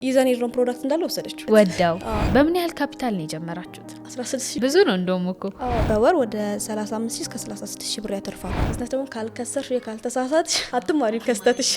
ይዘን የድሮን ፕሮዳክት እንዳለ ወሰደች ወዳው በምን ያህል ካፒታል ነው የጀመራችሁት? 16000 ብዙ ነው እንደውም እኮ በወር ወደ 35000 እስከ 36000 ብር ያተርፋል። ስለዚህ ደግሞ ካልከሰርሽ ካልተሳሳትሽ አትማሪው ከስተትሽ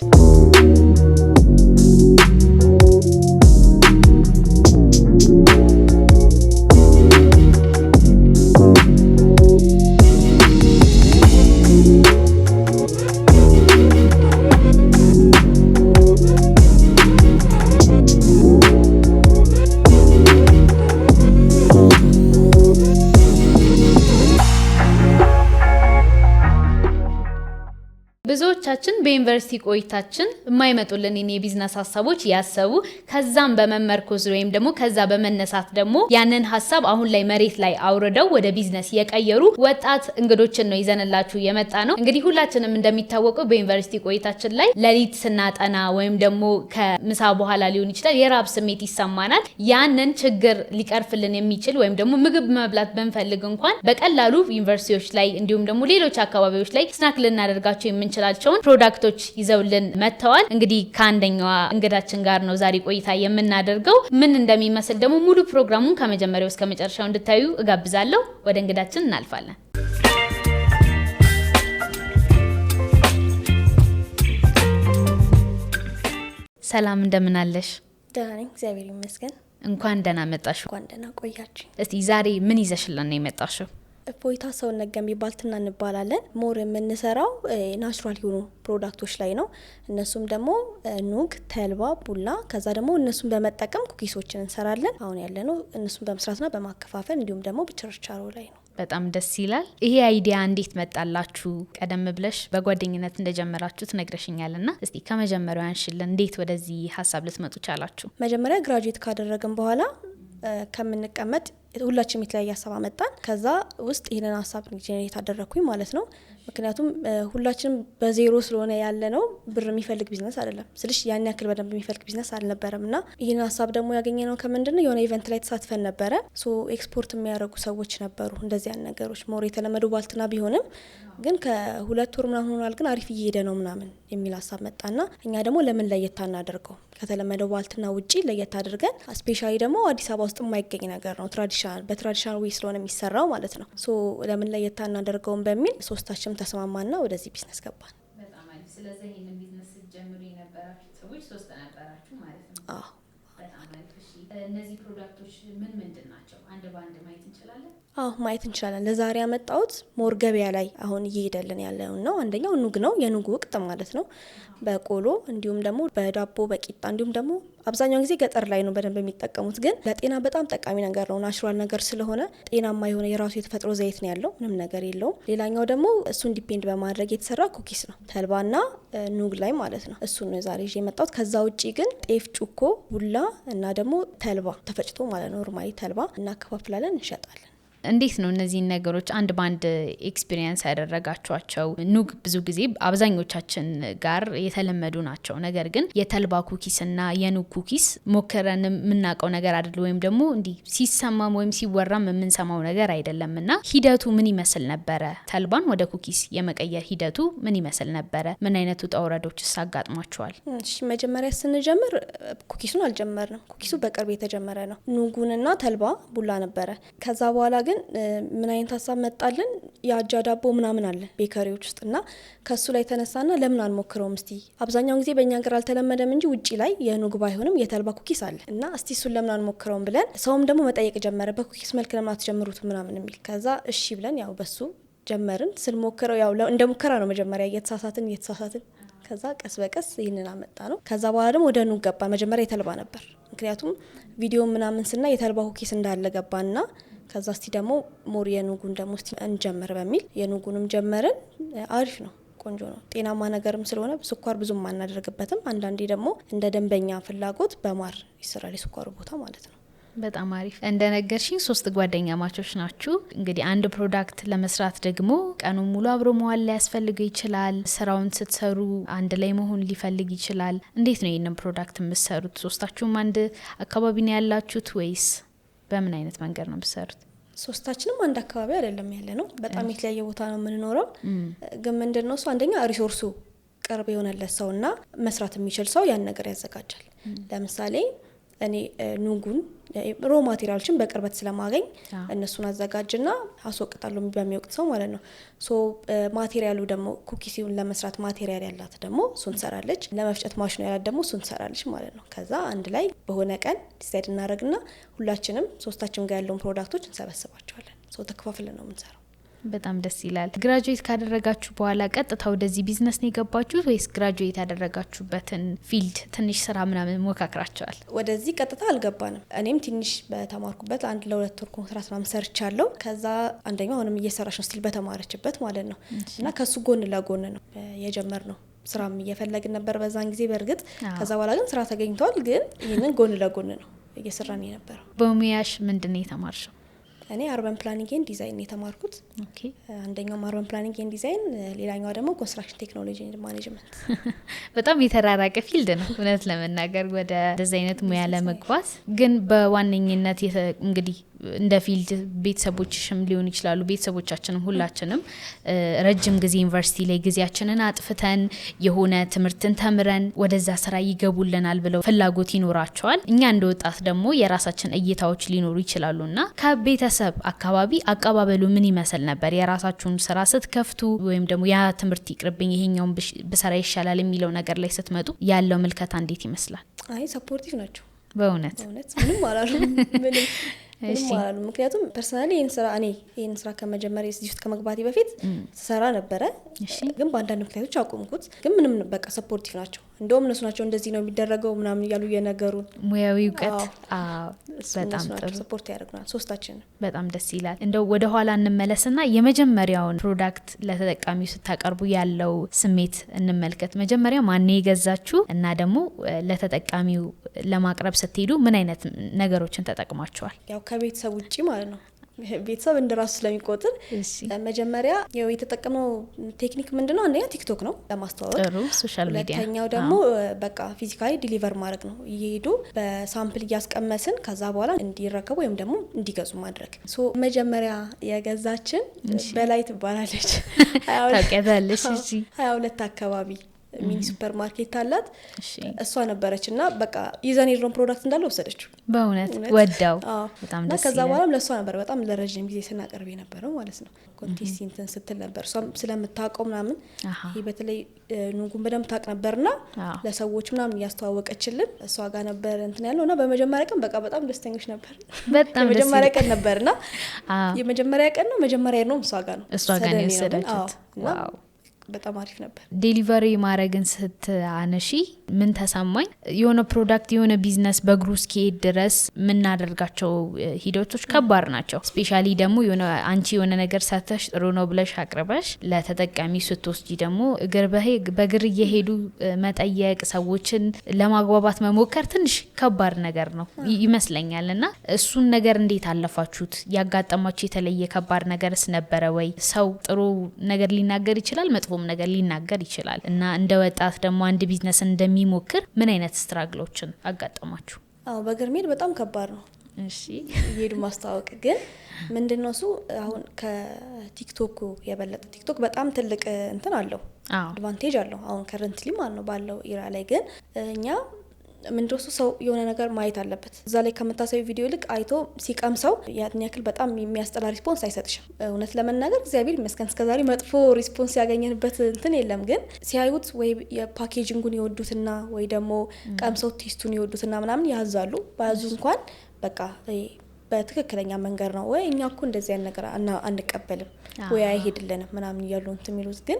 ብዙዎቻችን በዩኒቨርሲቲ ቆይታችን የማይመጡልን የቢዝነስ ሀሳቦች ያሰቡ ከዛም በመመርኮዝ ወይም ደግሞ ከዛ በመነሳት ደግሞ ያንን ሀሳብ አሁን ላይ መሬት ላይ አውርደው ወደ ቢዝነስ የቀየሩ ወጣት እንግዶችን ነው ይዘንላችሁ የመጣ ነው። እንግዲህ ሁላችንም እንደሚታወቀው በዩኒቨርሲቲ ቆይታችን ላይ ሌሊት ስናጠና ወይም ደግሞ ከምሳ በኋላ ሊሆን ይችላል የራብ ስሜት ይሰማናል። ያንን ችግር ሊቀርፍልን የሚችል ወይም ደግሞ ምግብ መብላት ብንፈልግ እንኳን በቀላሉ ዩኒቨርሲቲዎች ላይ እንዲሁም ደግሞ ሌሎች አካባቢዎች ላይ ስናክ ልናደርጋቸው የምንችላቸውን ፕሮዳክቶች ይዘውልን መጥተዋል። እንግዲህ ከአንደኛዋ እንግዳችን ጋር ነው ዛሬ ቆይታ የምናደርገው። ምን እንደሚመስል ደግሞ ሙሉ ፕሮግራሙን ከመጀመሪያው እስከ መጨረሻው እንድታዩ እጋብዛለሁ። ወደ እንግዳችን እናልፋለን። ሰላም እንደምን አለሽ? ደህና ነኝ እግዚአብሔር ይመስገን። እንኳን ደህና መጣሽ። እንኳን ደህና ቆያችሁ። እስቲ ዛሬ ምን ይዘሽልን ነው የመጣሽው? እፎይታ ሰውነት ገንቢ ባልትና እንባላለን። ሞር የምንሰራው ናቹራል የሆኑ ፕሮዳክቶች ላይ ነው። እነሱም ደግሞ ኑግ፣ ተልባ፣ ቡላ ከዛ ደግሞ እነሱን በመጠቀም ኩኪሶችን እንሰራለን። አሁን ያለነው እነሱን በመስራትና በማከፋፈል እንዲሁም ደግሞ በችርቻሮ ላይ ነው። በጣም ደስ ይላል። ይሄ አይዲያ እንዴት መጣላችሁ? ቀደም ብለሽ በጓደኝነት እንደጀመራችሁ ትነግረሽኛልና እስቲ ከመጀመሪያው አንሽልን፣ እንዴት ወደዚህ ሀሳብ ልትመጡ ቻላችሁ? መጀመሪያ ግራጁዌት ካደረግን በኋላ ከምንቀመጥ ሁላችንም የተለያየ ሀሳብ አመጣን። ከዛ ውስጥ ይህንን ሀሳብ ጄኔሬት አደረግኩኝ ማለት ነው። ምክንያቱም ሁላችንም በዜሮ ስለሆነ ያለ ነው። ብር የሚፈልግ ቢዝነስ አይደለም ስልሽ ያን ያክል በደንብ የሚፈልግ ቢዝነስ አልነበረም እና ይህን ሀሳብ ደግሞ ያገኘነው ከምንድነው የሆነ ኢቨንት ላይ ተሳትፈን ነበረ። ኤክስፖርት የሚያደርጉ ሰዎች ነበሩ። እንደዚህ ያን ነገሮች ሞር የተለመዱ ባልትና ቢሆንም ግን ከ2 ወር ምናምን ሆኗል፣ ግን አሪፍ እየሄደ ነው ምናምን የሚል ሀሳብ መጣና እኛ ደግሞ ለምን ለየት አናደርገው ከተለመደው ባልትና ውጪ ለየት አድርገን ስፔሻሊ ደግሞ አዲስ አበባ ውስጥ የማይገኝ ነገር ነው በትራዲሽናል ዌይ ስለሆነ የሚሰራው ማለት ነው። ለምን ለየት አናደርገውም በሚል ሶስታችንም ተስማማና ወደዚህ ቢዝነስ ገባን። በጣም አሪፍ። ስለዚህ ይሄንን ቢዝነስ ጀምሩ የነበራችሁ ሰዎች 3 ነበራችሁ ማለት ነው? አዎ። በጣም አሪፍ። እሺ እነዚህ ፕሮዳክቶች ምን ናቸው? አንድ በአንድ ማየት እንችላለን? አዎ ማየት እንችላለን። ለዛሬ ያመጣሁት ሞር ገበያ ላይ አሁን እየሄደልን ያለው ነው። አንደኛው ኑግ ነው፣ የኑግ ወቅት ማለት ነው። በቆሎ እንዲሁም ደግሞ በዳቦ በቂጣ እንዲሁም ደግሞ አብዛኛውን ጊዜ ገጠር ላይ ነው በደንብ የሚጠቀሙት፣ ግን ለጤና በጣም ጠቃሚ ነገር ነው። ናቹራል ነገር ስለሆነ ጤናማ የሆነ የራሱ የተፈጥሮ ዘይት ነው ያለው፣ ምንም ነገር የለውም። ሌላኛው ደግሞ እሱን ዲፔንድ በማድረግ የተሰራ ኩኪስ ነው፣ ተልባና ኑግ ላይ ማለት ነው። እሱን ነው ዛሬ ይዤ የመጣሁት። ከዛ ውጪ ግን ጤፍ፣ ጩኮ፣ ቡላ እና ደግሞ ተልባ ተፈጭቶ ማለት ነው ኖርማሊ ተልባ እናከፋፍላለን፣ እንሸጣለን። እንዴት ነው እነዚህን ነገሮች አንድ ባንድ ኤክስፒሪየንስ ያደረጋችኋቸው? ኑግ ብዙ ጊዜ አብዛኞቻችን ጋር የተለመዱ ናቸው። ነገር ግን የተልባ ኩኪስ እና የኑግ ኩኪስ ሞክረን የምናውቀው ነገር አይደለም፣ ወይም ደግሞ እንዲህ ሲሰማም ወይም ሲወራም የምንሰማው ነገር አይደለም እና ሂደቱ ምን ይመስል ነበረ? ተልባን ወደ ኩኪስ የመቀየር ሂደቱ ምን ይመስል ነበረ? ምን አይነቱ ውጣ ውረዶችስ አጋጥሟቸዋል? እሺ መጀመሪያ ስንጀምር ኩኪሱን አልጀመርንም። ኩኪሱ በቅርብ የተጀመረ ነው። ኑጉንና ተልባ ቡላ ነበረ። ከዛ በኋላ ግን ምን አይነት ሀሳብ መጣልን? የአጃ ዳቦ ምናምን አለ ቤከሪዎች ውስጥ እና ከሱ ላይ ተነሳና ለምን አንሞክረውም እስቲ። አብዛኛውን ጊዜ በእኛ ሀገር አልተለመደም እንጂ ውጪ ላይ የኑግ ባይሆንም የተልባ ኩኪስ አለ እና እስቲ እሱን ለምን አንሞክረውም ብለን ሰውም ደግሞ መጠየቅ ጀመረ። በኩኪስ መልክ ለምን አትጀምሩት ምናምን የሚል። ከዛ እሺ ብለን ያው በሱ ጀመርን። ስንሞክረው ያው እንደ ሙከራ ነው መጀመሪያ እየተሳሳትን ከዛ ቀስ በቀስ ይህንን አመጣ ነው። ከዛ በኋላ ደግሞ ወደ ኑግ ገባ። መጀመሪያ የተልባ ነበር፣ ምክንያቱም ቪዲዮ ምናምን ስና የተልባ ኩኪስ እንዳለ ገባና ከዛ እስቲ ደግሞ ሞር የኑጉን ደግሞ እስቲ እንጀምር በሚል የኑጉንም ጀመርን። አሪፍ ነው፣ ቆንጆ ነው። ጤናማ ነገርም ስለሆነ ስኳር ብዙም አናደርግበትም። አንዳንዴ ደግሞ እንደ ደንበኛ ፍላጎት በማር ይሰራል የስኳሩ ቦታ ማለት ነው። በጣም አሪፍ። እንደነገርሽኝ 3 ጓደኛ ማቾች ናችሁ። እንግዲህ አንድ ፕሮዳክት ለመስራት ደግሞ ቀኑን ሙሉ አብሮ መዋል ሊያስፈልገው ይችላል። ስራውን ስትሰሩ አንድ ላይ መሆን ሊፈልግ ይችላል። እንዴት ነው ይህንን ፕሮዳክት የምትሰሩት? ሶስታችሁም አንድ አካባቢ ነው ያላችሁት ወይስ በምን አይነት መንገድ ነው የምትሰሩት? ሶስታችንም አንድ አካባቢ አይደለም ያለ ነው፣ በጣም የተለያየ ቦታ ነው የምንኖረው። ግን ምንድነው እሱ አንደኛ ሪሶርሱ ቅርብ የሆነለት ሰውና መስራት የሚችል ሰው ያን ነገር ያዘጋጃል። ለምሳሌ እኔ ኑጉን ሮ ማቴሪያሎችን በቅርበት ስለማገኝ እነሱን አዘጋጅና አስወቅጣለሁ በሚወቅት ሰው ማለት ነው። ሶ ማቴሪያሉ ደግሞ ኩኪሲውን ለመስራት ማቴሪያል ያላት ደግሞ እሱን ሰራለች፣ ለመፍጨት ማሽኑ ያላት ደግሞ እሱን ሰራለች ማለት ነው። ከዛ አንድ ላይ በሆነ ቀን ዲሳይድ እናደርግና ሁላችንም ሶስታችን ጋር ያለውን ፕሮዳክቶች እንሰበስባቸዋለን። ሶ ተከፋፍለን ነው የምንሰራው። በጣም ደስ ይላል። ግራጁዌት ካደረጋችሁ በኋላ ቀጥታ ወደዚህ ቢዝነስ ነው የገባችሁት ወይስ ግራጁዌት ያደረጋችሁበትን ፊልድ ትንሽ ስራ ምናምን ሞካክራችኋል? ወደዚህ ቀጥታ አልገባንም። እኔም ትንሽ በተማርኩበት አንድ ለሁለት ወር ኮንትራት ምናምን ሰርቻለሁ። ከዛ አንደኛው አሁንም እየሰራች ነው ስቲል በተማረችበት ማለት ነው። እና ከሱ ጎን ለጎን ነው የጀመርነው። ስራም እየፈለግን ነበር በዛን ጊዜ በእርግጥ። ከዛ በኋላ ግን ስራ ተገኝቷል። ግን ይህንን ጎን ለጎን ነው እየሰራን የነበረው። በሙያሽ ምንድን ነው የተማርሽው? እኔ አርበን ፕላኒንግ ኤንድ ዲዛይን የተማርኩት። ኦኬ። አንደኛው አርበን ፕላኒንግ ኤንድ ዲዛይን፣ ሌላኛው ደግሞ ኮንስትራክሽን ቴክኖሎጂ ኤንድ ማኔጅመንት። በጣም የተራራቀ ፊልድ ነው እውነት ለመናገር ወደ እንደዚህ አይነት ሙያ ለመግባት። ግን በዋነኝነት እንግዲህ እንደ ፊልድ ቤተሰቦችሽም ሊሆን ይችላሉ፣ ቤተሰቦቻችንም ሁላችንም ረጅም ጊዜ ዩኒቨርሲቲ ላይ ጊዜያችንን አጥፍተን የሆነ ትምህርትን ተምረን ወደዛ ስራ ይገቡልናል ብለው ፍላጎት ይኖራቸዋል። እኛ እንደ ወጣት ደግሞ የራሳችን እይታዎች ሊኖሩ ይችላሉና ከቤተሰብ አካባቢ አቀባበሉ ምን ይመስል ነበር? የራሳችሁን ስራ ስትከፍቱ ወይም ደግሞ ያ ትምህርት ይቅርብኝ ይሄኛውን ብሰራ ይሻላል የሚለው ነገር ላይ ስትመጡ ያለው ምልከታ እንዴት ይመስላል? አይ ሰፖርቲቭ ናቸው በእውነት ምንም አላሉ ምንም አላሉ። ምክንያቱም ፐርሰናሊ ይህን ስራ ከመጀመሪያ እዚህ ውስጥ ከመግባቴ በፊት ሰራ ነበረ። ግን በአንዳንድ ምክንያቶች አቆምኩት። ግን ምንም በቃ ሰፖርቲቭ ናቸው። እንደውም እነሱ ናቸው እንደዚህ ነው የሚደረገው ምናምን እያሉ እየነገሩን ሙያዊ እውቀት በጣም ጥሩ ሰፖርት ያደርጉናል ሶስታችን። በጣም ደስ ይላል። እንደው ወደ ኋላ እንመለስና የመጀመሪያውን ፕሮዳክት ለተጠቃሚው ስታቀርቡ ያለው ስሜት እንመልከት። መጀመሪያ ማን የገዛችሁ እና ደግሞ ለተጠቃሚው ለማቅረብ ስትሄዱ ምን አይነት ነገሮችን ተጠቅማችኋል? ያው ከቤተሰብ ውጪ ማለት ነው። ቤተሰብ እንደራሱ ስለሚቆጥር መጀመሪያ ያው የተጠቀመው ቴክኒክ ምንድነው? አንደኛ ቲክቶክ ነው ለማስተዋወቅ፣ ጥሩ ሶሻል ሚዲያ። ሁለተኛው ደግሞ በቃ ፊዚካሊ ዲሊቨር ማድረግ ነው። እየሄዱ በሳምፕል እያስቀመስን ከዛ በኋላ እንዲረከቡ ወይም ደግሞ እንዲገዙ ማድረግ። ሶ መጀመሪያ የገዛችን በላይ ትባላለች። ታውቂያታለሽ? እሺ 22 አካባቢ ሚኒ ሱፐር ማርኬት አላት። እሷ ነበረች እና በቃ ይዘን የድሮን ፕሮዳክት እንዳለ ወሰደችው። በእውነት ወዳው በጣም ደስ ይላል። ከዛ በኋላም ለእሷ ነበር በጣም ለረጅም ጊዜ ስናቀርብ የነበረው ማለት ነው። ኮንቴስት እንትን ስትል ነበር እሷም ስለምታውቀው ምናምን ይሄ በተለይ ኑጉን በደንብ ታውቅ ነበርና ለሰዎች ምናምን እያስተዋወቀችልን እሷ ጋር ነበር እንትን ያለው እና በመጀመሪያ ቀን በቃ በጣም ደስተኞች ነበር። በጣም የመጀመሪያ ቀን ነበርና የመጀመሪያ ቀን ነው መጀመሪያ ነው እሷ ጋር ነው የወሰዳችሁት። ዋው በጣም አሪፍ ነበር። ዴሊቨሪ ማድረግን ስትአነሺ ምን ተሰማኝ? የሆነ ፕሮዳክት የሆነ ቢዝነስ በእግሩ እስኪሄድ ድረስ የምናደርጋቸው ሂደቶች ከባድ ናቸው። ስፔሻሊ ደግሞ አንቺ የሆነ ነገር ሰርተሽ ጥሩ ነው ብለሽ አቅርበሽ ለተጠቃሚ ስትወስጂ ደግሞ በእግር እየሄዱ መጠየቅ፣ ሰዎችን ለማግባባት መሞከር ትንሽ ከባድ ነገር ነው ይመስለኛል። እና እሱን ነገር እንዴት አለፋችሁት? ያጋጠማችሁ የተለየ ከባድ ነገርስ ነበረ ወይ? ሰው ጥሩ ነገር ሊናገር ይችላል፣ መጥፎም ነገር ሊናገር ይችላል እና እንደ ወጣት ደግሞ አንድ ቢዝነስ እንደሚሞክር ምን አይነት ስትራግሎችን አጋጠማችሁ? በእግር መሄድ በጣም ከባድ ነው። እሺ ይሄዱ ማስተዋወቅ ግን ምንድነው እሱ አሁን ከቲክቶክ የበለጠ ቲክቶክ በጣም ትልቅ እንትን አለው፣ አድቫንቴጅ አለው አሁን ከረንትሊ ማለት ነው ባለው ኢራ ላይ። ግን እኛ ምንድነው ሰው የሆነ ነገር ማየት አለበት። እዛ ላይ ከመታሰቢ ቪዲዮ ልክ አይቶ ሲቀምሰው ያን ያክል በጣም የሚያስጠላ ሪስፖንስ አይሰጥሽም። እውነት ለመናገር እግዚአብሔር ይመስገን እስከዛሬ መጥፎ ሪስፖንስ ያገኘንበት እንትን የለም። ግን ሲያዩት ወይ የፓኬጂንጉን ይወዱትና ወይ ደግሞ ቀምሰው ቴስቱን ይወዱትና ምናምን ያዛሉ። ባያዙ እንኳን በቃ በትክክለኛ መንገድ ነው ወይ እኛ እኮ እንደዚህ አይነት ነገር አንቀበልም ወይ አይሄድልንም ምናምን እያሉ እንትን የሚሉት። ግን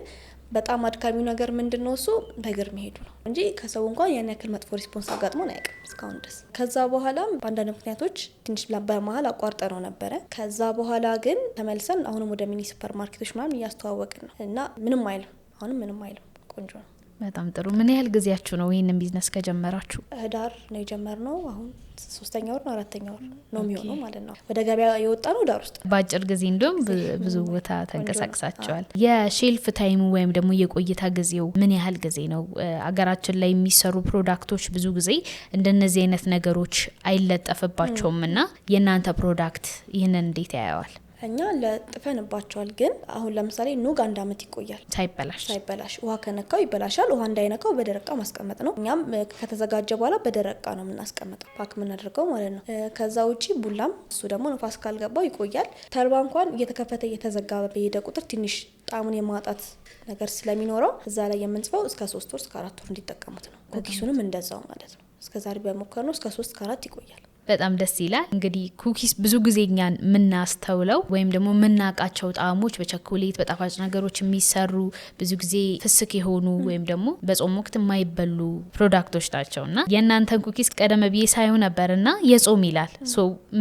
በጣም አድካሚው ነገር ምንድነው እሱ በእግር መሄዱ ነው እንጂ ከሰው እንኳን ያን ያክል መጥፎ ሪስፖንስ አጋጥሞን አያውቅም እስካሁን ድረስ። ከዛ በኋላም በአንዳንድ ምክንያቶች ትንሽ በመሀል አቋርጠነው ነበረ። ከዛ በኋላ ግን ተመልሰን አሁንም ወደ ሚኒ ሱፐር ማርኬቶች ምናምን እያስተዋወቅን ነው እና ምንም አይልም፣ አሁንም ምንም አይልም፣ ቆንጆ ነው። በጣም ጥሩ። ምን ያህል ጊዜያችሁ ነው ይሄንን ቢዝነስ ከጀመራችሁ? ህዳር ነው የጀመርነው። አሁን 3ኛ ወር ነው 4ኛ ወር ነው የሚሆነው ማለት ነው። ወደ ገበያ የወጣ ነው ህዳር ውስጥ። በአጭር ጊዜ እንደውም ብዙ ቦታ ተንቀሳቅሳቸዋል። የሼልፍ ታይሙ ወይም ደግሞ የቆይታ ጊዜው ምን ያህል ጊዜ ነው? አገራችን ላይ የሚሰሩ ፕሮዳክቶች ብዙ ጊዜ እንደነዚህ አይነት ነገሮች አይለጠፍባቸውም እና የእናንተ ፕሮዳክት ይህንን እንዴት ያየዋል? እኛ ለጥፈንባቸዋል። ግን አሁን ለምሳሌ ኑግ 1 አመት ይቆያል ሳይበላሽ። ውሃ ከነካው ይበላሻል። ውሃ እንዳይነካው በደረቃ ማስቀመጥ ነው። እኛም ከተዘጋጀ በኋላ በደረቃ ነው የምናስቀምጠው ፓክ የምናደርገው ማለት ነው። ከዛ ውጪ ቡላም እሱ ደግሞ ንፋስ ካልገባው ይቆያል። ተልባ እንኳን እየተከፈተ እየተዘጋ በሄደ ቁጥር ትንሽ ጣዕሙን የማጣት ነገር ስለሚኖረው እዛ ላይ የምንጽፈው እስከ 3 ወር እስከ 4 ወር እንዲጠቀሙት ነው። ኩኪሱንም እንደዛው ማለት ነው። እስከዛሬ በሞከር ነው እስከ 3 ከ4 ይቆያል። በጣም ደስ ይላል። እንግዲህ ኩኪስ ብዙ ጊዜ እኛን የምናስተውለው ወይም ደግሞ የምናውቃቸው ጣዕሞች በቸኮሌት በጣፋጭ ነገሮች የሚሰሩ ብዙ ጊዜ ፍስክ የሆኑ ወይም ደግሞ በጾም ወቅት የማይበሉ ፕሮዳክቶች ናቸው እና የእናንተን ኩኪስ ቀደም ብዬ ሳይሆን ነበርና የጾም ይላል።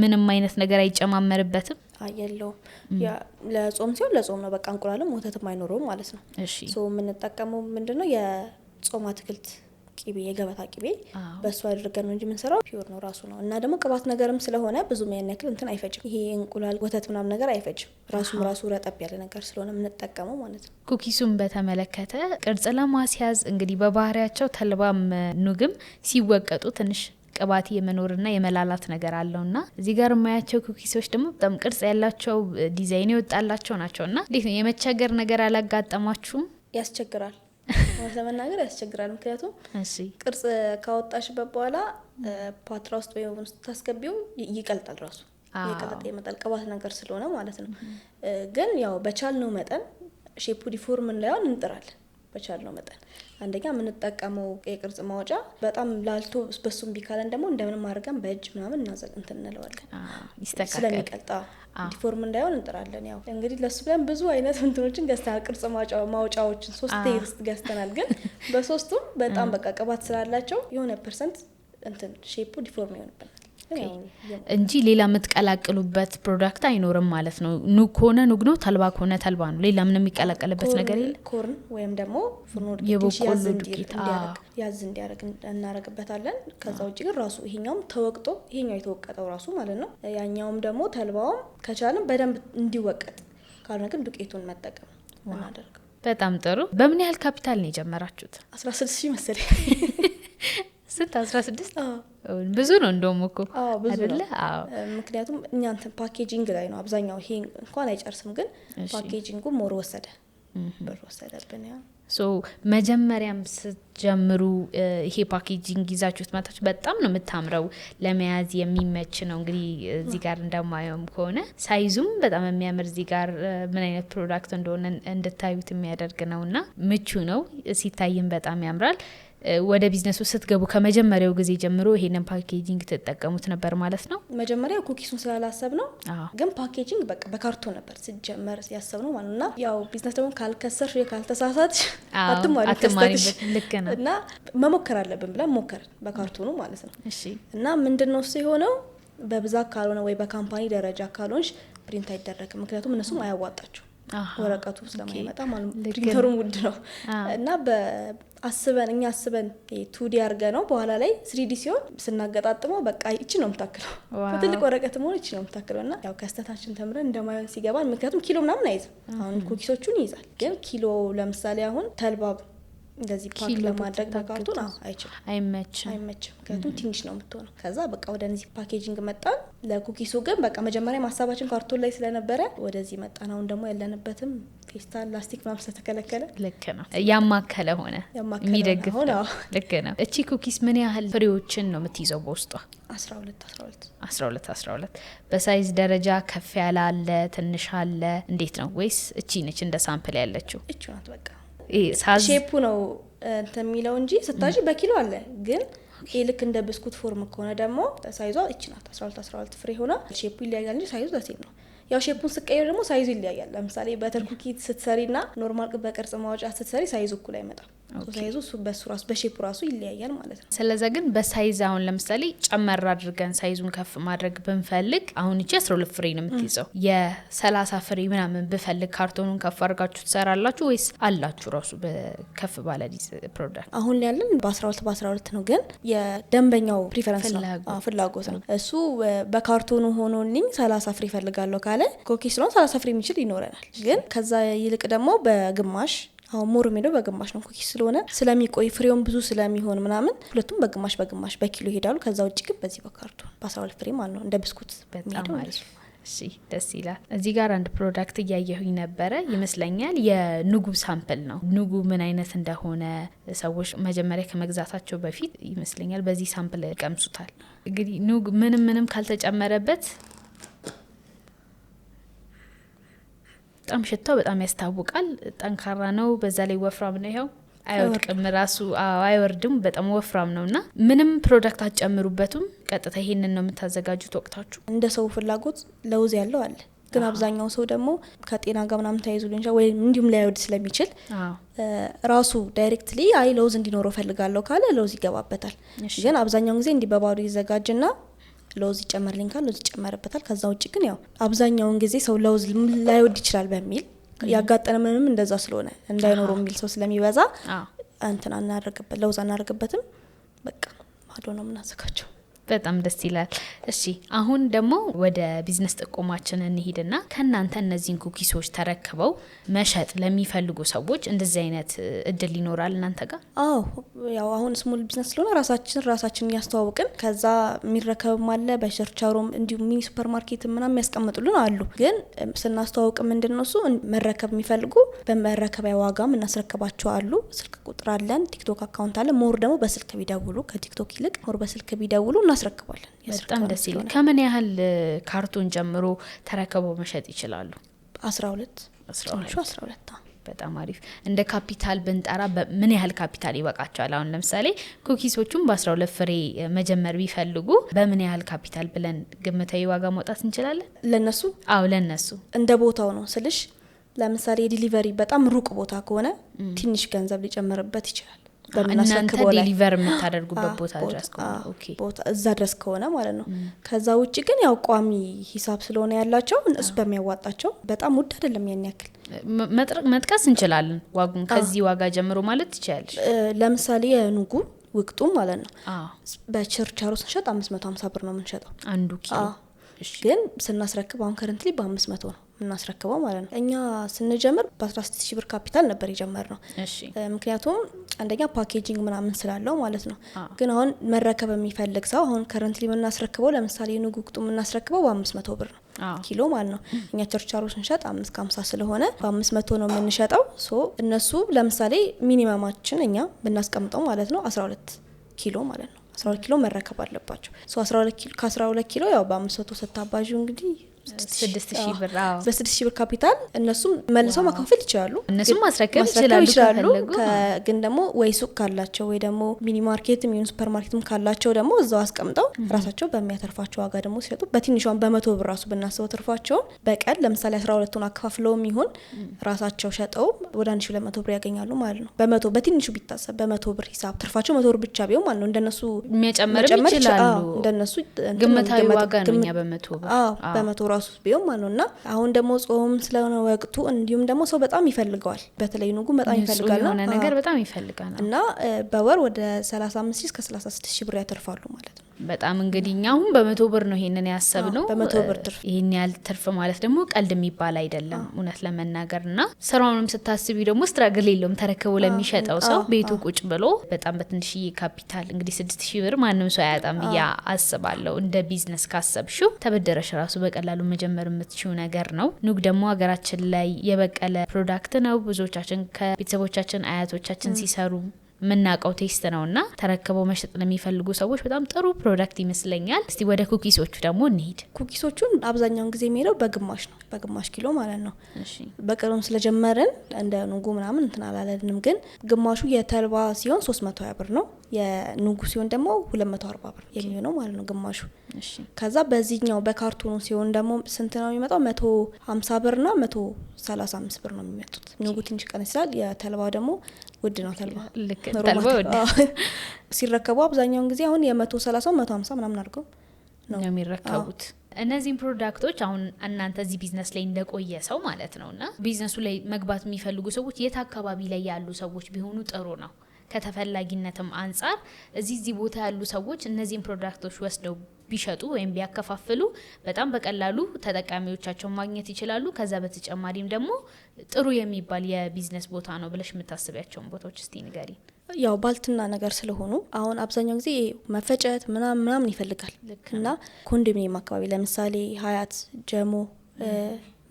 ምንም አይነት ነገር አይጨማመርበትም? የለውም። ለጾም ሲሆን ለጾም ነው በቃ። እንቁላልም ወተትም አይኖረውም ማለት ነው። የምንጠቀመው ምንድነው የጾም አትክልት ቂቤ፣ የገበታ ቂቤ በሱ አድርገን ነው እንጂ የምንሰራው ፒውር ነው ራሱ ነው። እና ደግሞ ቅባት ነገርም ስለሆነ ብዙም ያን ያክል እንትን አይፈጅም። ይሄ እንቁላል ወተት ምናምን ነገር አይፈጅም። ራሱ ረጠብ ያለ ነገር ስለሆነ የምንጠቀመው ማለት ነው። ኩኪሱን በተመለከተ ቅርጽ ለማስያዝ እንግዲህ በባህሪያቸው ተልባም ኑግም ሲወቀጡ ትንሽ ቅባት የመኖርና የመላላት ነገር አለውና እዚህ ጋር የማያቸው ኩኪሶች ደግሞ በጣም ቅርጽ ያላቸው ዲዛይን የወጣላቸው ናቸውና እንዴት ነው የመቸገር ነገር አላጋጠማችሁም? ያስቸግራል። ለመናገር ያስቸግራል። ምክንያቱም ቅርጽ ካወጣሽበት በኋላ ፓትራ ውስጥ ወይ ውስጥ ታስገቢው ይቀልጣል። ራሱ የቀለጠ የመጣል ቅባት ነገር ስለሆነ ማለት ነው። ግን ያው በቻልነው መጠን ሼፑ ዲፎርም እንዳይሆን እንጥራለን። በቻልነው መጠን አንደኛ የምንጠቀመው የቅርጽ ማውጫ በጣም ላልቶ በሱም ቢካለን ደግሞ እንደምንም አድርገን በእጅ ምናምን እናዘቅ እንለዋለን ስለሚቀልጣ ዲፎርም እንዳይሆን እንጥራለን። ያው እንግዲህ ለሱ ብለን ብዙ አይነት እንትኖችን ገዝተናል። ቅርጽ ማውጫዎችን 3 ቴስት ገዝተናል። ግን በሶስቱም በጣም በቃ ቅባት ስላላቸው የሆነ ፐርሰንት እንትን ሼፑ ዲፎርም ይሆንብናል እንጂ ሌላ የምትቀላቅሉበት ፕሮዳክት አይኖርም ማለት ነው። ኑግ ከሆነ ኑግ ነው፣ ተልባ ከሆነ ተልባ ነው። ሌላ ምንም የሚቀላቀልበት ነገር የለም። ኮርን ወይም ደግሞ ፍርኖ ዱቄት ያዝ እንዲያደርግ እናደርግበታለን። ከዛ ውጭ ግን ራሱ ይሄኛውም ተወቅጦ ይሄኛው የተወቀጠው ራሱ ማለት ነው። ያኛውም ደግሞ ተልባውም ከቻለም በደንብ እንዲወቀጥ፣ ካልሆነ ግን ዱቄቱን መጠቀም እናደርግ። በጣም ጥሩ። በምን ያህል ካፒታል ነው የጀመራችሁት? 16,000 መሰለኝ። ስንት? 16? ብዙ ነው እንደውም እኮ አይደለ? ምክንያቱም እኛ እንትን ፓኬጂንግ ላይ ነው አብዛኛው። ይሄ እንኳን አይጨርስም፣ ግን ፓኬጂንጉ ሞር ብር ወሰደብን። መጀመሪያም ስትጀምሩ ይሄ ፓኬጂንግ ይዛችሁት መጣችሁ። በጣም ነው የምታምረው፣ ለመያዝ የሚመች ነው። እንግዲህ እዚህ ጋር እንደማየውም ከሆነ ሳይዙም በጣም የሚያምር፣ እዚህ ጋር ምን አይነት ፕሮዳክት እንደሆነ እንድታዩት የሚያደርግ ነውና ምቹ ነው። ሲታይም በጣም ያምራል። ወደ ቢዝነሱ ስትገቡ ከመጀመሪያው ጊዜ ጀምሮ ይሄንን ፓኬጂንግ ተጠቀሙት ነበር ማለት ነው? መጀመሪያ ኩኪሱን ስላላሰብ ነው፣ ግን ፓኬጂንግ በቃ በካርቶን ነበር ሲጀመር ያሰብ ነው ማለት ነው። ያው ቢዝነስ ደግሞ ካልከሰርሽ ካልተሳሳትሽ አትማሪበት። ልክ ነው። እና መሞከር አለብን ብለን ሞከርን በካርቶኑ ማለት ነው። እና ምንድነው እሱ የሆነው በብዛት ካልሆነ ወይ በካምፓኒ ደረጃ ካልሆንሽ ፕሪንት አይደረግም። ምክንያቱም እነሱም አያዋጣቸው ወረቀቱ ስለማይመጣ ማለት ነው። ፕሪንተሩም ውድ ነው። እና እኛ አስበን 2D አድርገ ነው በኋላ ላይ 3D ሲሆን ስናገጣጥመው በቃ ይቺ ነው የምታክለው። በትልቅ ወረቀት ሆኖ ይቺ ነው የምታክለው። እና ያው ከስተታችን ተምረን እንደማይሆን ሲገባን፣ ምክንያቱም ኪሎ ምናምን አይዝም። አሁን ኩኪሶቹን ይይዛል፣ ግን ኪሎ ለምሳሌ አሁን ተልባ እንደዚህ ፓክ ለማድረግ በካርቶን አይመችም። ምክንያቱም ትንሽ ነው የምትሆነው። ከዛ በቃ ወደ እነዚህ ፓኬጂንግ መጣን። ለኩኪሱ ግን በቃ መጀመሪያ ማሳባችን ካርቶን ላይ ስለነበረ ወደዚህ መጣን። አሁን ደግሞ ያለንበትም ፌስታል፣ ላስቲክ ምናምን ስለተከለከለ ልክ ነው ያማከለ ሆነ የሚደግፍ ነው። ልክ ነው። እቺ ኩኪስ ምን ያህል ፍሬዎችን ነው የምትይዘው በውስጧ? 12 በሳይዝ ደረጃ ከፍ ያለ አለ፣ ትንሽ አለ፣ እንዴት ነው? ወይስ እቺ ነች እንደ ሳምፕል ያለችው? እቺ ናት በቃ ሼፑ ነው እንትን የሚለው እንጂ ስታጂ በኪሎ አለ። ግን ይሄ ልክ እንደ ብስኩት ፎርም ከሆነ ደግሞ ሳይዟ እቺ ናት። 12 ፍሬ ሆና ሼፑ ይለያያል እንጂ ሳይዙ ዘሴም ነው። ያው ሼፑን ስቀየር ደግሞ ሳይዙ ይለያያል። ለምሳሌ በተር ኩኪ ስትሰሪና ኖርማል በቅርጽ ማውጫ ስትሰሪ ሳይዙ እኩል አይመጣም። ሳይዙ በሱ ራሱ በሼፑ ራሱ ይለያያል ማለት ነው። ስለዚህ ግን በሳይዝ አሁን ለምሳሌ ጨመር አድርገን ሳይዙን ከፍ ማድረግ ብንፈልግ አሁን እቺ 12 ፍሬ ነው የምትይዘው። የ30 ፍሬ ምናምን ብፈልግ ካርቶኑን ከፍ አድርጋችሁ ትሰራላችሁ ወይስ አላችሁ ራሱ በከፍ ባለ ፕሮዳክት? አሁን ያለን በ12 ነው፣ ግን የደንበኛው ፕሪፈረንስ ነው ፍላጎት ነው። እሱ በካርቶኑ ሆኖልኝ 30 ፍሬ ፈልጋለሁ ካለ ኩኪስ ነው 30 ፍሬ የሚችል ይኖረናል። ግን ከዛ ይልቅ ደግሞ በግማሽ አሁን ሞር ሜዶ በግማሽ ነው ኩኪስ ስለሆነ ስለሚቆይ ፍሬውን ብዙ ስለሚሆን ምናምን ሁለቱም በግማሽ በኪሎ ይሄዳሉ። ከዛ ውጪ ግን በዚህ በካርቶን በ12 ፍሬ ማለት ነው እንደ ብስኩት። በጣም አሪፍ እሺ ደስ ይላል። እዚህ ጋር አንድ ፕሮዳክት እያየሁኝ ነበረ ይመስለኛል የኑጉ ሳምፕል ነው። ኑጉ ምን አይነት እንደሆነ ሰዎች መጀመሪያ ከመግዛታቸው በፊት ይመስለኛል በዚህ ሳምፕል ይቀምሱታል። እንግዲህ ኑግ ምንም ካልተጨመረበት በጣም ሽታው በጣም ያስታውቃል። ጠንካራ ነው፣ በዛ ላይ ወፍራም ነው። ይኸው አይወድቅም ራሱ አይወርድም። በጣም ወፍራም ነውና ምንም ፕሮዳክት አትጨምሩበትም። ቀጥታ ይሄንን ነው የምታዘጋጁት ወቅታችሁ? እንደ ሰው ፍላጎት ለውዝ ያለው አለ፣ ግን አብዛኛው ሰው ደግሞ ከጤና ጋር ምናምን ተያይዞ ሊሆን ይችላል ወይም እንዲሁም ላይወድ ስለሚችል ራሱ ዳይሬክትሊ አይ ለውዝ እንዲኖረው ፈልጋለሁ ካለ ለውዝ ይገባበታል። ግን አብዛኛው ጊዜ እንዲ በባዶ ይዘጋጅና ለውዝ ይጨመርልኝ ካለ ለውዝ ይጨመርበታል። ከዛ ውጭ ግን ያው አብዛኛውን ጊዜ ሰው ለውዝ ላይወድ ይችላል በሚል ያጋጠመንም እንደዛ ስለሆነ እንዳይኖረው የሚል ሰው ስለሚበዛ እንትን አናደርግበት ለውዝ አናደርግበትም። በቃ ማዶ ነው የምናዘጋጀው። በጣም ደስ ይላል። እሺ አሁን ደግሞ ወደ ቢዝነስ ጥቆማችን እንሂድና ከናንተ እነዚህን ኩኪሶች ተረክበው መሸጥ ለሚፈልጉ ሰዎች እንደዚህ አይነት እድል ይኖራል እናንተ ጋር? አዎ ያው አሁን ስሞል ቢዝነስ ስለሆነ ራሳችን ያስተዋውቅን ከዛ የሚረከብም አለ በቸርቻሮም እንዲሁም ሚኒ ሱፐር ማርኬት ምናምን የሚያስቀምጡልን አሉ። ግን ስናስተዋውቅ ምንድነው እሱ መረከብ የሚፈልጉ በመረከቢያ ዋጋም እናስረክባቸው አሉ። ስልክ ቁጥር አለን፣ ቲክቶክ አካውንት አለ። ሞር ደግሞ በስልክ ቢደውሉ ከቲክቶክ ይልቅ ሞር በስልክ ቢደውሉ እናስረክባለን። በጣም ደስ ይላል። ከምን ያህል ካርቶን ጀምሮ ተረከበው መሸጥ ይችላሉ? 12 በጣም አሪፍ። እንደ ካፒታል ብንጠራ ምን ያህል ካፒታል ይበቃቸዋል? አሁን ለምሳሌ ኩኪሶቹን በ12 ፍሬ መጀመር ቢፈልጉ በምን ያህል ካፒታል ብለን ግምታዊ ዋጋ ማውጣት እንችላለን? ለነሱ? አዎ ለነሱ እንደ ቦታው ነው ስልሽ። ለምሳሌ ዲሊቨሪ በጣም ሩቅ ቦታ ከሆነ ትንሽ ገንዘብ ሊጨምርበት ይችላል። እናንተ ዲሊቨር የምታደርጉበት ቦታ ድረስ ከሆነ ኦኬ፣ ቦታ እዛ ድረስ ከሆነ ማለት ነው። ከዛ ውጭ ግን ያው ቋሚ ሂሳብ ስለሆነ ያላቸው እሱ በሚያዋጣቸው በጣም ውድ አይደለም። ያን ያክል መጥቀስ እንችላለን ዋጉን። ከዚህ ዋጋ ጀምሮ ማለት ትችላለሽ። ለምሳሌ የኑጉ ውቅጡ ማለት ነው በቸርቻሮ ስንሸጥ 550 ብር ነው የምንሸጠው አንዱ ኪሎ። ግን ስናስረክብ አሁን ከረንትሊ በ500 ነው እናስረክበው ማለት ነው። እኛ ስንጀምር በ16000 ብር ካፒታል ነበር የጀመርነው። ምክንያቱም አንደኛ ፓኬጂንግ ምናምን ስላለው ማለት ነው። ግን አሁን መረከብ የሚፈልግ ሰው አሁን ከረንትሊ የምናስረክበው ለምሳሌ ኑግ ውቅጡ የምናስረክበው በ500 ብር ነው ኪሎ ማለት ነው። እኛ ቸርቻሮ ስንሸጥ 550 ስለሆነ በ500 ነው የምንሸጠው። እነሱ ለምሳሌ ሚኒመማችን እኛ ብናስቀምጠው ማለት ነው 12 ኪሎ ማለት ነው። 12 ኪሎ መረከብ አለባቸው። 12 ኪሎ ከ12 ኪሎ ያው በ500 ስታባዡ እንግዲህ 6000 ብር በ6000 ብር ካፒታል እነሱም መልሰው ማከፋፈል ይችላሉ። እነሱም ማስረከብ ይችላሉ። ግን ደግሞ ወይ ሱቅ ካላቸው ወይ ደግሞ ሚኒ ማርኬትም ይሁን ሱፐር ማርኬትም ካላቸው ደግሞ እዛው አስቀምጠው ራሳቸው በሚያተርፋቸው ዋጋ ደግሞ ሲሸጡ በትንሿን በ100 ብር ራሱ ብናስበው ትርፋቸው በቀን ለምሳሌ 12ቱን አከፋፍለውም ይሁን ራሳቸው ሸጠው ወደ 1200 ብር ያገኛሉ ማለት ነው። በ100 በትንሹ ቢታሰብ በ100 ብር ሂሳብ ትርፋቸው 100 ብር ብቻ ቢሆን ማለት ነው። እንደነሱ የሚጨመርም ይችላሉ። እንደነሱ ግምታዊ ዋጋ ነው እኛ በ100 ብር በ100 ራሱ ቢሆን ማለት ነውና አሁን ደግሞ ጾም ስለሆነ ወቅቱ እንዲሁም ደግሞ ሰው በጣም ይፈልገዋል። በተለይ ኑጉ በጣም ይፈልጋል ነው ነገር በጣም ይፈልጋል እና በወር ወደ 35 እስከ 36 ሺህ ብር ያተርፋሉ ማለት ነው። በጣም እንግዲህ አሁን በ100 ብር ነው ይሄንን ያሰብነው። በ100 ብር ትርፍ ይሄን ያህል ትርፍ ማለት ደግሞ ቀልድ የሚባል አይደለም እውነት ለመናገርና ስራውንም ስታስቢ ደግሞ ስትራግል የለውም። ተረክቦ ለሚሸጠው ሰው ቤቱ ቁጭ ብሎ በጣም በትንሽዬ ካፒታል እንግዲህ 6000 ብር ማንም ሰው አያጣም ብዬ አስባለሁ። እንደ ቢዝነስ ካሰብሽው ተበደረሽ ራሱ በቀላሉ መጀመር የምትችው ነገር ነው። ኑግ ደግሞ ሀገራችን ላይ የበቀለ ፕሮዳክት ነው። ብዙዎቻችን ከቤተሰቦቻችን አያቶቻችን ሲሰሩ ምናቀው ቴስት ነውና ተረክበው መሸጥ ለሚፈልጉ ሰዎች በጣም ጥሩ ፕሮዳክት ይመስለኛል። እስቲ ወደ ኩኪሶቹ ደግሞ እንሂድ። ኩኪሶቹን አብዛኛውን ጊዜ የሚሄደው በግማሽ ነው፣ በግማሽ ኪሎ ማለት ነው። በቀሩም ስለጀመርን እንደ ኑጉ ምናምን እንትን አላለንም። ግን ግማሹ የተልባ ሲሆን 320 ብር ነው፣ የኑጉ ሲሆን ደግሞ 240 ብር የሚሆነው ማለት ነው ግማሹ። ከዛ በዚህኛው በካርቶኑ ሲሆን ደግሞ ስንት ነው የሚመጣው? 150 ብርና 135 ብር ነው የሚመጡት። ኑጉ ትንሽ ቀነስ ይላል፣ የተልባ ደግሞ ውድ ነው። ተልባ ውድ ሲረከቡ አብዛኛውን ጊዜ አሁን የ130 150 ምናምን አድርገው ነው የሚረከቡት። እነዚህን ፕሮዳክቶች አሁን እናንተ እዚህ ቢዝነስ ላይ እንደቆየ ሰው ማለት ነውና ቢዝነሱ ላይ መግባት የሚፈልጉ ሰዎች የት አካባቢ ላይ ያሉ ሰዎች ቢሆኑ ጥሩ ነው? ከተፈላጊነትም አንጻር እዚህ ቦታ ያሉ ሰዎች እነዚህን ፕሮዳክቶች ወስደው ቢሸጡ ወይም ቢያከፋፍሉ በጣም በቀላሉ ተጠቃሚዎቻቸውን ማግኘት ይችላሉ። ከዛ በተጨማሪም ደግሞ ጥሩ የሚባል የቢዝነስ ቦታ ነው ብለሽ የምታስቢያቸውን ቦታዎች እስቲ ንገሪ። ያው ባልትና ነገር ስለሆኑ አሁን አብዛኛው ጊዜ መፈጨት ምናምን ይፈልጋል እና ኮንዶሚኒየም አካባቢ ለምሳሌ ሀያት ጀሞ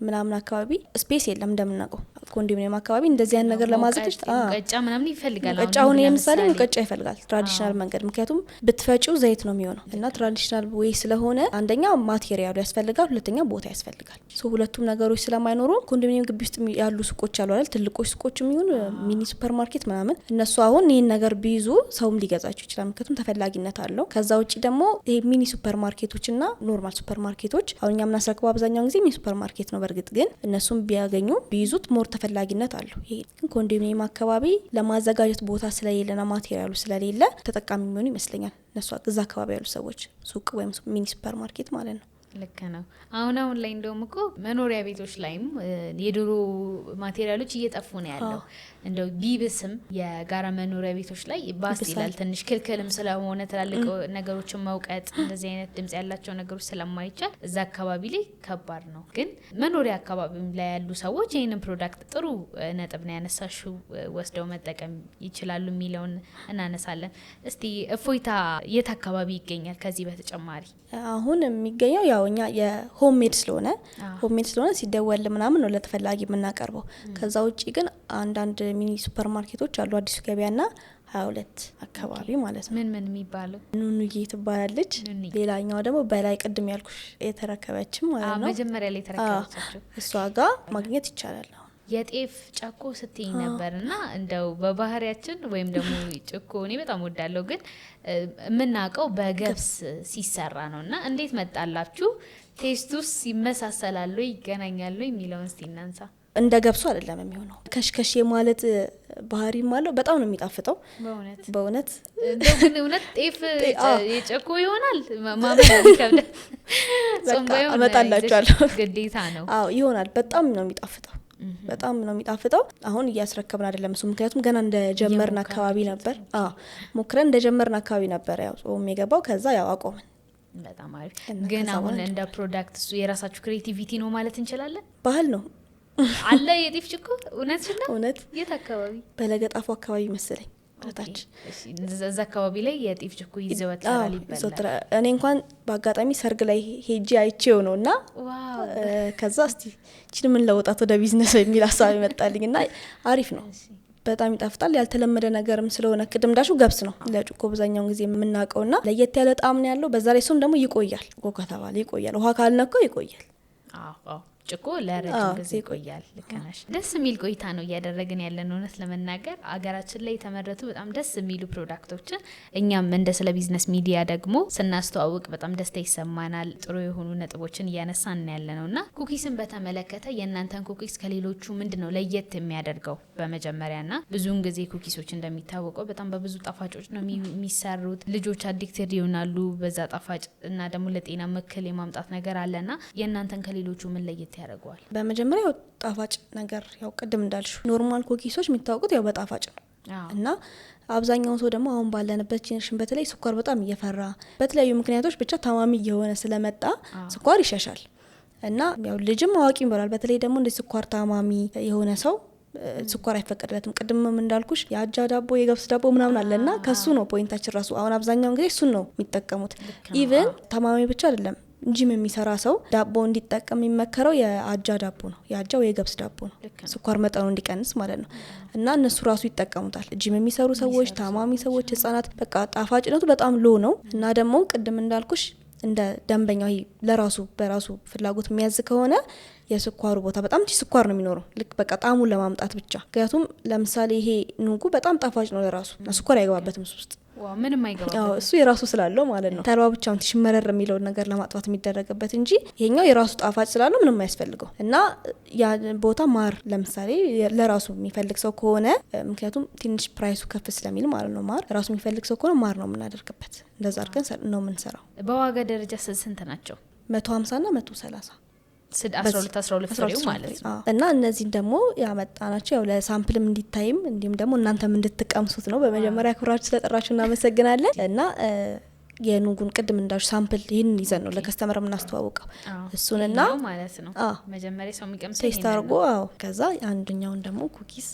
ምናምን አካባቢ ስፔስ የለም እንደምናውቀው። ኮንዶሚኒየም አካባቢ እንደዚህ አይነት ነገር ለማዘጋጀት ሙቀጫ ምናምን ይፈልጋል። አሁን ለምሳሌ ሙቀጫ ይፈልጋል ትራዲሽናል መንገድ፣ ምክንያቱም ብትፈጪው ዘይት ነው የሚሆነው እና ትራዲሽናል ወይ ስለሆነ አንደኛ ማቴሪያሉ ያስፈልጋል፣ ሁለተኛ ቦታ ያስፈልጋል። ሁለቱም ነገሮች ስለማይኖሩ ኮንዶሚኒየም ግቢ ውስጥ ያሉ ሱቆች አሉ አይደል፣ ትልቆች ሱቆች የሚሆኑ ሚኒ ሱፐር ማርኬት ምናምን፣ እነሱ አሁን ይህን ነገር ቢይዙ ሰውም ሊገዛቸው ይችላል፣ ምክንያቱም ተፈላጊነት አለው። ከዛ ውጭ ደግሞ ይሄ ሚኒ ሱፐር ማርኬቶችና ኖርማል ሱፐር ማርኬቶች አሁን እኛ የምናስረክበው አብዛኛውን ጊዜ ሚኒ ሱፐር ማርኬት ነው። በእርግጥ ግን እነሱም ቢያገኙ ቢይዙት ሞር ተፈላጊነት አለው። ይሄ ግን ኮንዶሚኒየም አካባቢ ለማዘጋጀት ቦታ ስለሌለና ማቴሪያሉ ስለሌለ ተጠቃሚ የሚሆኑ ይመስለኛል እነሱ እዛ አካባቢ ያሉ ሰዎች፣ ሱቅ ወይም ሚኒ ሱፐር ማርኬት ማለት ነው። ልክ ነው። አሁን ላይ እንደውም እኮ መኖሪያ ቤቶች ላይም የድሮ ማቴሪያሎች እየጠፉ ነው ያለው። እንደው ቢብስም የጋራ መኖሪያ ቤቶች ላይ ባስ ይላል ትንሽ ክልክልም ስለሆነ ትላልቅ ነገሮችን መውቀጥ እንደዚህ አይነት ድምጽ ያላቸው ነገሮች ስለማይቻል እዛ አካባቢ ላይ ከባድ ነው። ግን መኖሪያ አካባቢም ላይ ያሉ ሰዎች ይህንን ፕሮዳክት ጥሩ ነጥብ ነው ያነሳሽው፣ ወስደው መጠቀም ይችላሉ የሚለውን እናነሳለን። እስቲ እፎይታ የት አካባቢ ይገኛል? ከዚህ በተጨማሪ አሁን የሚገኘው ያው እኛ የሆምሜድ ስለሆነ ሲደወል ምናምን ነው ለተፈላጊ የምናቀርበው። ከዛ ውጪ ግን አንዳንድ ሚኒ ሱፐር ማርኬቶች አሉ አዲሱ ገበያና 22 አካባቢ ማለት ነው። ምን የሚባለው ኑኑዬ ትባላለች። ሌላኛው ደግሞ በላይ ቅድም ያልኩሽ የተረከበችም ማለት ነው፣ መጀመሪያ ላይ የተረከበችው እሷ ጋር ማግኘት ይቻላል። የጤፍ ጨኮ ስትይ ነበርና እንደው በባህሪያችን ወይም ደግሞ ጨኮ እኔ በጣም ወዳለሁ፣ ግን የምናውቀው በገብስ ሲሰራ ነውና እንዴት መጣላችሁ? ቴስቱስ ይመሳሰላሉ ይገናኛሉ የሚለውን እስቲ እናንሳ። እንደ ገብሱ አይደለም የሚሆነው፣ ከሽከሽ ማለት ባህሪም አለው። በጣም ነው የሚጣፍጠው በእውነት ግን እውነት ጤፍ የጨኮ ይሆናል ማመን ይከብዳል። ጾምባዩ አመጣላችኋለሁ ግዴታ ነው። አዎ ይሆናል። በጣም ነው የሚጣፍጠው፣ በጣም ነው የሚጣፍጠው። አሁን እያስረከብን አይደለም እሱ፣ ምክንያቱም ገና እንደጀመርን አካባቢ ነበር። ሞክረን እንደጀመርን አካባቢ ነበር ያው ጾም የገባው። ከዛ ያው አቆምን። በጣም አሪፍ። ግን አሁን እንደ ፕሮዳክት እሱ የራሳችሁ ክሬቲቪቲ ነው ማለት እንችላለን? ባህል ነው አለ የጤፍ ጭኮ። እውነት ነው? እውነት። የት አካባቢ? በለገጣፉ አካባቢ መሰለኝ ታች። እዛ አካባቢ ላይ የጤፍ ጭኮ ይዘወትራል ይባላል። እኔ እንኳን በአጋጣሚ ሰርግ ላይ ሄጄ አይቼው ነውና ከዛ እስቲ እቺን ምን ለውጣት ወደ ቢዝነስ የሚል ሀሳብ ይመጣልኝ እና አሪፍ ነው። በጣም ይጣፍጣል። ያልተለመደ ነገርም ስለሆነ ቅድም ዳሹ ገብስ ነው ለጭኮ በዛኛው ጊዜ የምናውቀውና ለየት ያለ ጣዕም ነው ያለው። በዛ ላይ እሱም ደግሞ ይቆያል። ኮካታባለ ይቆያል፣ ውሃ ካልነካው ይቆያል። አዎ ጭቆ ለረጅም ጊዜ ይቆያል። ልክ ነሽ። ደስ የሚል ቆይታ ነው እያደረግን ያለን። እውነት ለመናገር አገራችን ላይ የተመረቱ በጣም ደስ የሚሉ ፕሮዳክቶችን እኛም እንደ ስለ ቢዝነስ ሚዲያ ደግሞ ስናስተዋውቅ በጣም ደስታ ይሰማናል። ጥሩ የሆኑ ነጥቦችን እያነሳን ያለ ነውና ኩኪስን በተመለከተ የእናንተን ኩኪስ ከሌሎቹ ምንድነው ለየት የሚያደርገው? በመጀመሪያና ብዙውን ጊዜ ኩኪሶች እንደሚታወቀው በጣም በብዙ ጣፋጮች ነው የሚሰሩት። ልጆች አዲክትድ ይሆናሉ በዛ ጣፋጭ እና ደግሞ ለጤና መክል የማምጣት ነገር አለና የእናንተን ከሌሎቹ ምን ለየት ያደርገዋል? በመጀመሪያ ጣፋጭ ነገር ያው ቅድም እንዳልሽ ኖርማል ኩኪሶች የሚታወቁት ያው በጣፋጭ ነው እና አብዛኛው ሰው ደግሞ አሁን ባለንበት ጄኔሬሽን በተለይ ስኳር በጣም እየፈራ በተለያዩ ምክንያቶች ብቻ ታማሚ እየሆነ ስለመጣ ስኳር ይሸሻል እና ያው ልጅም አዋቂም ይበላል። በተለይ ደግሞ እንደ ስኳር ታማሚ የሆነ ሰው ስኳር አይፈቀድለትም። ቅድምም እንዳልኩሽ የአጃ ዳቦ የገብስ ዳቦ ምናምን አለና ከሱ ነው ፖይንታችን ራሱ። አሁን አብዛኛውን ጊዜ እሱን ነው የሚጠቀሙት። ኢቭን ታማሚ ብቻ አይደለም እንጂም የሚሰራ ሰው ዳቦ እንዲጠቀም የሚመከረው የአጃ ዳቦ ነው፣ የአጃ ወይ የገብስ ዳቦ ነው፣ ስኳር መጠኑ እንዲቀንስ ማለት ነው። እና እነሱ ራሱ ይጠቀሙታል። ጂም የሚሰሩ ሰዎች፣ ታማሚ ሰዎች፣ ህጻናት በቃ ጣፋጭነቱ በጣም ሎ ነው እና ደግሞ ቅድም እንዳልኩሽ እንደ ደንበኛው ለራሱ በራሱ ፍላጎት የሚያዝ ከሆነ የስኳሩ ቦታ በጣም ስኳር ነው የሚኖረው ልክ በቃ ጣሙን ለማምጣት ብቻ። ምክንያቱም ለምሳሌ ይሄ ኑጉ በጣም ጣፋጭ ነው ለራሱ እና ስኳር አይገባበትም ውስጥ ምንም አይገባበትም። እሱ የራሱ ስላለው ማለት ነው። ተልባ ብቻውን ትሽመረር የሚለውን ነገር ለማጥፋት የሚደረግበት እንጂ ይሄኛው የራሱ ጣፋጭ ስላለው ምንም አያስፈልገው እና ያ ቦታ ማር ለምሳሌ ለራሱ የሚፈልግ ሰው ከሆነ ምክንያቱም ትንሽ ፕራይሱ ከፍ ስለሚል ማለት ነው። ማር ራሱ የሚፈልግ ሰው ከሆነ ማር ነው የምናደርግበት። እንደዛ አድርገን ነው የምንሰራው። በዋጋ ደረጃ ስንት ናቸው? 150 እና 130 12 ፍሬው ማለት ነው። እና እነዚህን ደግሞ ያመጣናቸው ያው ለሳምፕልም እንዲታይም እንዲሁም ደግሞ እናንተም እንድትቀምሱት ነው። በመጀመሪያ ክብራችሁ ስለጠራችሁ እናመሰግናለን። እና የኑጉን ቅድም እንዳልሽ ሳምፕል ይሄን ይዘን ነው ለከስተመር የምናስተዋውቀው እሱንና ማለት ነው መጀመሪያ ሰው የሚቀምሰው ቴስት አድርጎ ከዛ አንደኛውን ደግሞ ኩኪስ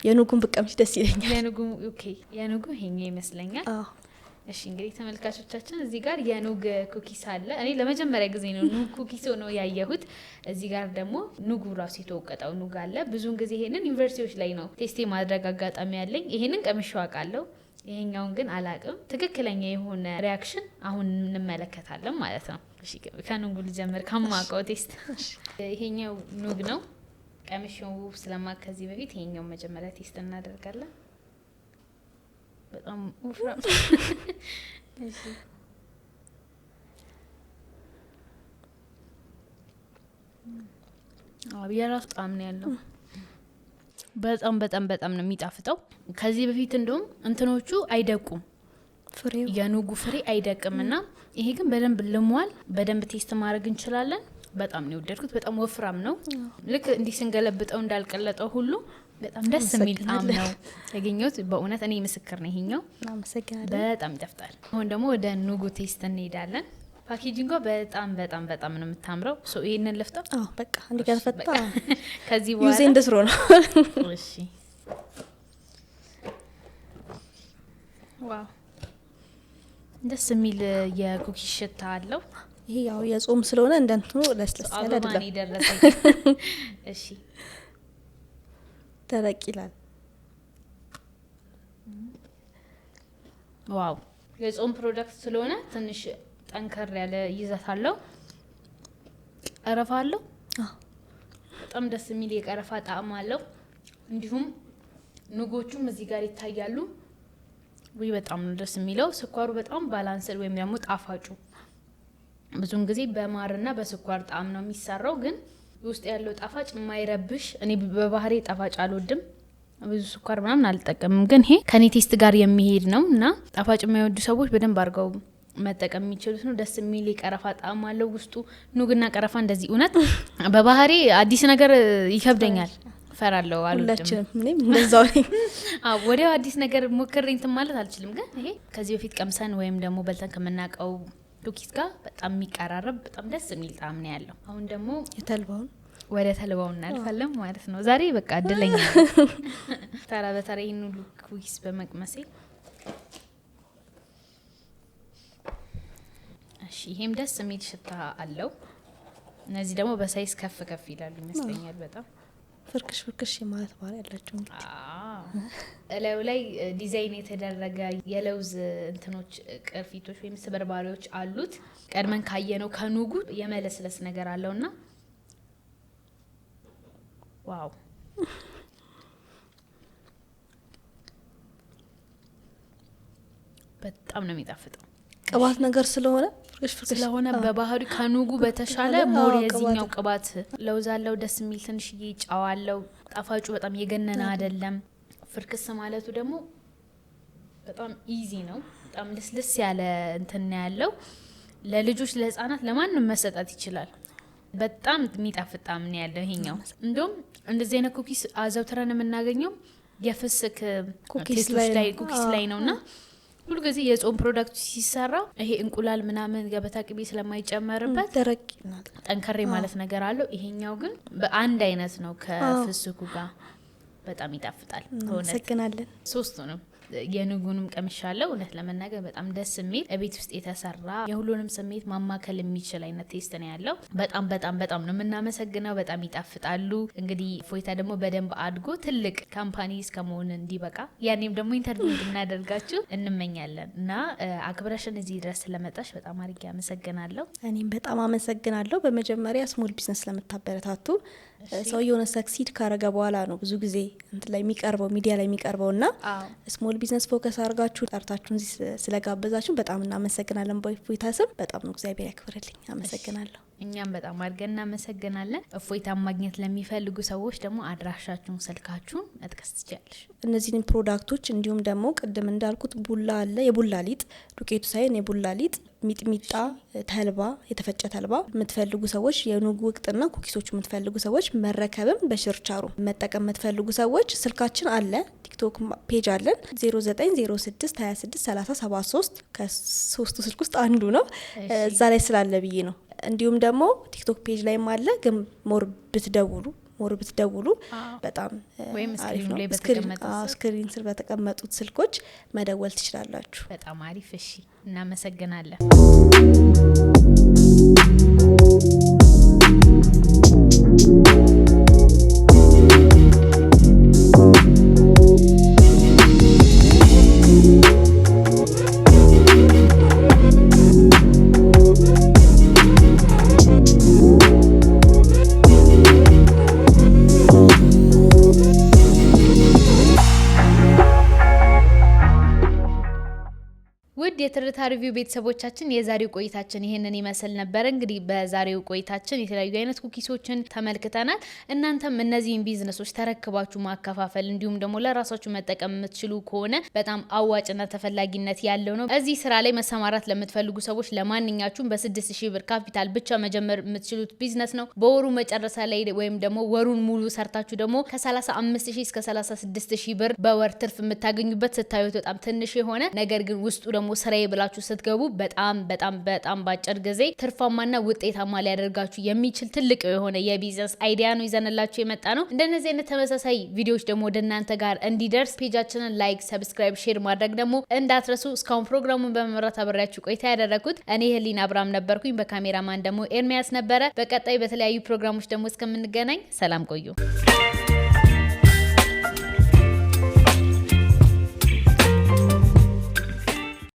የኑጉን ብቀምሽ ደስ ይለኛል። የኑጉ ይሄኛው ይመስለኛል። እሺ እንግዲህ ተመልካቾቻችን እዚህ ጋር የኑግ ኩኪስ አለ። እኔ ለመጀመሪያ ጊዜ ነው ኑግ ኩኪስ ነው ያየሁት። እዚህ ጋር ደግሞ ኑጉ ራሱ የተወቀጠው ኑግ አለ። ብዙውን ጊዜ ይሄንን ዩኒቨርሲቲዎች ላይ ነው ቴስት ማድረግ አጋጣሚ ያለኝ። ይሄንን ቀምሼው አውቃለሁ፣ ይሄኛውን ግን አላቅም። ትክክለኛ የሆነ ሪያክሽን አሁን እንመለከታለን ማለት ነው። እሺ ከኑጉ ልጀምር ከማውቀው ቴስት። ይሄኛው ኑግ ነው ቀምሼው ስለማውቅ ከዚህ በፊት ይሄኛው መጀመሪያ ቴስት እናደርጋለን። በጣም ወፍራም እሺ የራሱ ጣዕም ነው ያለው። በጣም ነው የሚጣፍጠው። ከዚህ በፊት እንደውም እንትኖቹ አይደቁም፣ የኑጉ ፍሬ አይደቅምና ይሄ ግን በደንብ ልሟል። በደንብ ቴስት ማድረግ እንችላለን። በጣም ነው የወደድኩት። በጣም ወፍራም ነው። ልክ እንዲህ ስንገለብጠው እንዳልቀለጠው ሁሉ በጣም ደስ የሚል ጣዕም ነው ያገኘሁት። በእውነት እኔ ምስክር ነኝ። ይሄኛው በጣም ይጣፍጣል። አሁን ደግሞ ወደ ኑጉ ቴስት እንሄዳለን። ፓኬጂንጓ በጣም ነው የምታምረው። ሶ ይሄንን ልፍታ። በቃ እንዴ ከተፈታ ከዚህ በኋላ ዩዝ እንደስሮ ነው። እሺ ዋው ደስ የሚል የኩኪስ ሽታ አለው። ይሄ ያው የጾም ስለሆነ እንደንቱ ለስለስ ያለ አይደለም። ይደረሰኝ። እሺ ደረቅ ይላል። ዋው የጾም ፕሮዳክት ስለሆነ ትንሽ ጠንከር ያለ ይዘት አለው። ቀረፋ አለው። በጣም ደስ የሚል የቀረፋ ጣዕም አለው። እንዲሁም ኑጎቹም እዚህ ጋር ይታያሉ። ወይ በጣም ደስ የሚለው ስኳሩ በጣም ባላንስድ ወይም ደግሞ ጣፋጩ ብዙን ጊዜ በማርና በስኳር ጣዕም ነው የሚሰራው፣ ግን ውስጥ ያለው ጣፋጭ የማይረብሽ። እኔ በባህሪ ጣፋጭ አልወድም፣ ብዙ ስኳር ምናምን አልጠቀምም፣ ግን ይሄ ከኔ ቴስት ጋር የሚሄድ ነው እና ጣፋጭ የማይወዱ ሰዎች በደንብ አድርገው መጠቀም የሚችሉት ነው። ደስ የሚል የቀረፋ ጣዕም አለው ውስጡ። ኑግና ቀረፋ እንደዚህ እውነት በባህሪ አዲስ ነገር ይከብደኛል፣ ፈራለሁ፣ አልወድም። እኔም እንደዛው ነኝ። ወዲያው አዲስ ነገር ሞክሬ እንትን ማለት አልችልም፣ ግን ይሄ ከዚህ በፊት ቀምሰን ወይም ደግሞ በልተን ከምናውቀው ኩኪስ ጋር በጣም የሚቀራረብ በጣም ደስ የሚል ጣዕም ነው ያለው። አሁን ደግሞ ወደ ተልባው እናልፋለን ማለት ነው። ዛሬ በቃ እድለኛ ተራ በተራ ይሄን ሁሉ ኩኪስ በመቅመሴ። እሺ ይሄም ደስ የሚል ሽታ አለው። እነዚህ ደግሞ በሳይዝ ከፍ ይላሉ ይመስለኛል። በጣም ፍርክሽ ማለት ባህሪ ያላቸው እንግዲህ እላዩ ላይ ዲዛይን የተደረገ የለውዝ እንትኖች ቅርፊቶች ወይም ስበርባሪዎች አሉት። ቀድመን ካየነው ከኑጉ የመለስለስ ነገር አለውና ዋው በጣም ነው የሚጣፍጠው። ቅባት ነገር ስለሆነ ስለሆነ በባህሪ ከኑጉ በተሻለ ሞር የዚህኛው ቅባት ለውዝ አለው። ደስ የሚል ትንሽዬ ጫው አለው። ጣፋጩ በጣም የገነነ አይደለም። ፍርክስ ማለቱ ደግሞ በጣም ኢዚ ነው። በጣም ልስልስ ያለ እንትን ያለው ለልጆች ለህፃናት ለማንም መሰጣት ይችላል። በጣም የሚጣፍጥ ጣዕም ነው ያለው ይሄኛው። እንደውም እንደዚህ አይነት ኩኪስ አዘውትረን የምናገኘው የፍስክ ኩኪስ ላይ ነውና ሁሉ ጊዜ የጾም ፕሮዳክት ሲሰራ ይሄ እንቁላል ምናምን ገበታ ቅቤ ስለማይጨመርበት ደረቅ ጠንከሬ ማለት ነገር አለው። ይሄኛው ግን በአንድ አይነት ነው ከፍስኩ ጋር በጣም ይጣፍጣል። እናመሰግናለን። ሶስቱንም የኑጉንም ቀምሻለሁ። እውነት ለመናገር በጣም ደስ የሚል ቤት ውስጥ የተሰራ የሁሉንም ስሜት ማማከል የሚችል አይነት ቴስት ነው ያለው። በጣም ነው የምናመሰግነው። በጣም ይጣፍጣሉ። እንግዲህ ፎይታ ደግሞ በደንብ አድጎ ትልቅ ካምፓኒ እስከመሆን እንዲበቃ ያኔም ደግሞ ኢንተርቪው እንድናደርጋችሁ እንመኛለን እና አክብረሽን እዚህ ድረስ ስለመጣሽ በጣም አድርጌ አመሰግናለሁ። እኔም በጣም አመሰግናለሁ። በመጀመሪያ ስሞል ቢዝነስ ስለምታበረታቱ ሰው የሆነ ሰክሲድ ካረገ በኋላ ነው ብዙ ጊዜ እንትን ላይ የሚቀርበው ሚዲያ ላይ የሚቀርበው እና ስሞል ቢዝነስ ፎከስ አድርጋችሁ ጠርታችሁን እዚህ ስለጋበዛችሁ በጣም እናመሰግናለን። በፎይታ ስም በጣም ነው እግዚአብሔር ያክብርልኝ። አመሰግናለሁ። እኛም በጣም አድርገን እናመሰግናለን። እፎይታ ማግኘት ለሚፈልጉ ሰዎች ደግሞ አድራሻችሁን፣ ስልካችሁን መጥቀስ ትችላለሽ? እነዚህን ፕሮዳክቶች እንዲሁም ደግሞ ቅድም እንዳልኩት ቡላ አለ፣ የቡላ ሊጥ ዱቄቱ ሳይሆን የቡላ ሊጥ፣ ሚጥሚጣ፣ ተልባ፣ የተፈጨ ተልባ የምትፈልጉ ሰዎች፣ የኑግ ወቅጥና ኩኪሶቹ የምትፈልጉ ሰዎች መረከብም በሽርቻሩ መጠቀም የምትፈልጉ ሰዎች ስልካችን አለ። ቲክቶክ ፔጅ አለን 0906263073 ከሶስቱ ስልክ ውስጥ አንዱ ነው። እዛ ላይ ስላለ ብዬ ነው። እንዲሁም ደግሞ ቲክቶክ ፔጅ ላይም አለ። ግን ሞር ብትደውሉ በጣም አሪፍ ነው። ስክሪን ስር በተቀመጡት ስልኮች መደወል ትችላላችሁ። በጣም አሪፍ። እሺ፣ እናመሰግናለን። የትርታ ሪቪው ቤተሰቦቻችን የዛሬው ቆይታችን ይሄንን ይመስል ነበር። እንግዲህ በዛሬው ቆይታችን የተለያዩ አይነት ኩኪሶችን ተመልክተናል። እናንተም እነዚህን ቢዝነሶች ተረክባችሁ ማከፋፈል እንዲሁም ደግሞ ለራሳችሁ መጠቀም የምትችሉ ከሆነ በጣም አዋጭና ተፈላጊነት ያለው ነው። እዚህ ስራ ላይ መሰማራት ለምትፈልጉ ሰዎች ለማንኛችሁም በ6000 ብር ካፒታል ብቻ መጀመር የምትችሉት ቢዝነስ ነው። በወሩ መጨረሻ ላይ ወይም ደግሞ ወሩን ሙሉ ሰርታችሁ ደግሞ ከ35000 እስከ 36000 ብር በወር ትርፍ የምታገኙበት ስታዩት በጣም ትንሽ የሆነ ነገር ግን ውስጡ ደግሞ ስራዬ ብላችሁ ስትገቡ በጣም ባጭር ጊዜ ትርፋማና ውጤታማ ሊያደርጋችሁ የሚችል ትልቅ የሆነ የቢዝነስ አይዲያ ነው ይዘንላችሁ የመጣ ነው። እንደነዚህ አይነት ተመሳሳይ ቪዲዮዎች ደግሞ ወደ እናንተ ጋር እንዲደርስ ፔጃችንን ላይክ፣ ሰብስክራይብ፣ ሼር ማድረግ ደግሞ እንዳትረሱ። እስካሁን ፕሮግራሙን በመምራት አብሬያችሁ ቆይታ ያደረኩት እኔ ህሊና አብርሃም ነበርኩኝ። በካሜራማን ደግሞ ኤርሚያስ ነበረ። በቀጣይ በተለያዩ ፕሮግራሞች ደግሞ እስከምንገናኝ ሰላም ቆዩ።